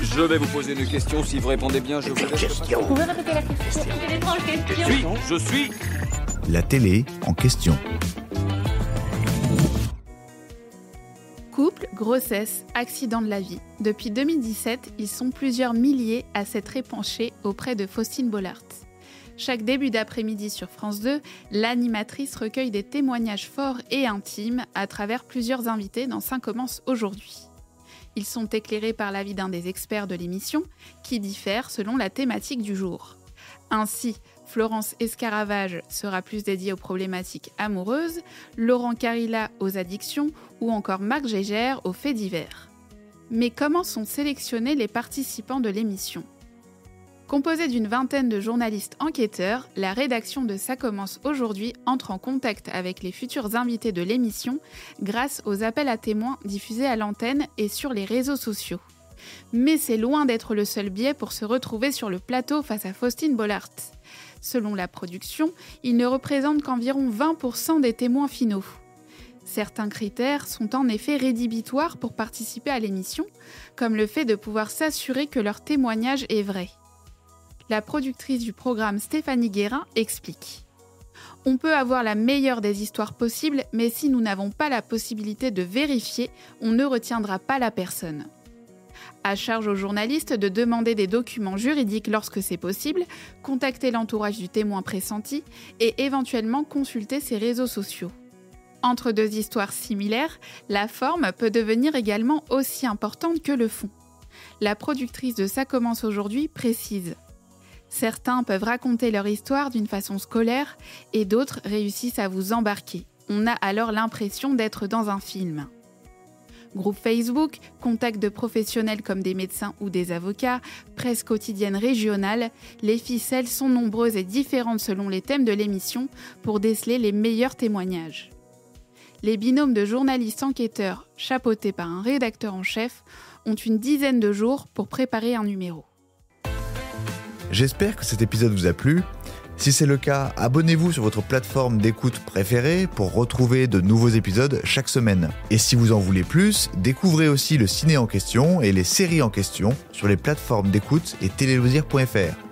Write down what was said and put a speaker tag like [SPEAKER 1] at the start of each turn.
[SPEAKER 1] Je vais vous poser une question. Si vous répondez bien, je vous laisse.
[SPEAKER 2] Vous pouvez répéter la question? C'est une étrange question.
[SPEAKER 1] Je suis.
[SPEAKER 3] La télé en question.
[SPEAKER 4] Couple, grossesse, accident de la vie. Depuis 2017, ils sont plusieurs milliers à s'être épanchés auprès de Faustine Bollaert. Chaque début d'après-midi sur France 2, l'animatrice recueille des témoignages forts et intimes à travers plusieurs invités dans Ça commence aujourd'hui. Ils sont éclairés par l'avis d'un des experts de l'émission, qui diffère selon la thématique du jour. Ainsi, Florence Escaravage sera plus dédiée aux problématiques amoureuses, Laurent Carilla aux addictions ou encore Marc Gégère aux faits divers. Mais comment sont sélectionnés les participants de l'émission ? Composée d'une vingtaine de journalistes enquêteurs, la rédaction de Ça commence aujourd'hui entre en contact avec les futurs invités de l'émission grâce aux appels à témoins diffusés à l'antenne et sur les réseaux sociaux. Mais c'est loin d'être le seul biais pour se retrouver sur le plateau face à Faustine Bollaert. Selon la production, il ne représente qu'environ 20% des témoins finaux. Certains critères sont en effet rédhibitoires pour participer à l'émission, comme le fait de pouvoir s'assurer que leur témoignage est vrai. La productrice du programme Stéphanie Guérin explique. On peut avoir la meilleure des histoires possibles, mais si nous n'avons pas la possibilité de vérifier, on ne retiendra pas la personne. À charge aux journalistes de demander des documents juridiques lorsque c'est possible, contacter l'entourage du témoin pressenti et éventuellement consulter ses réseaux sociaux. Entre deux histoires similaires, la forme peut devenir également aussi importante que le fond. La productrice de Ça commence aujourd'hui précise. Certains peuvent raconter leur histoire d'une façon scolaire et d'autres réussissent à vous embarquer. On a alors l'impression d'être dans un film. Groupe Facebook, contact de professionnels comme des médecins ou des avocats, presse quotidienne régionale, les ficelles sont nombreuses et différentes selon les thèmes de l'émission pour déceler les meilleurs témoignages. Les binômes de journalistes enquêteurs, chapeautés par un rédacteur en chef, ont une dizaine de jours pour préparer un numéro.
[SPEAKER 3] J'espère que cet épisode vous a plu. Si c'est le cas, abonnez-vous sur votre plateforme d'écoute préférée pour retrouver de nouveaux épisodes chaque semaine. Et si vous en voulez plus, découvrez aussi le ciné en question et les séries en question sur les plateformes d'écoute et téléloisirs.fr.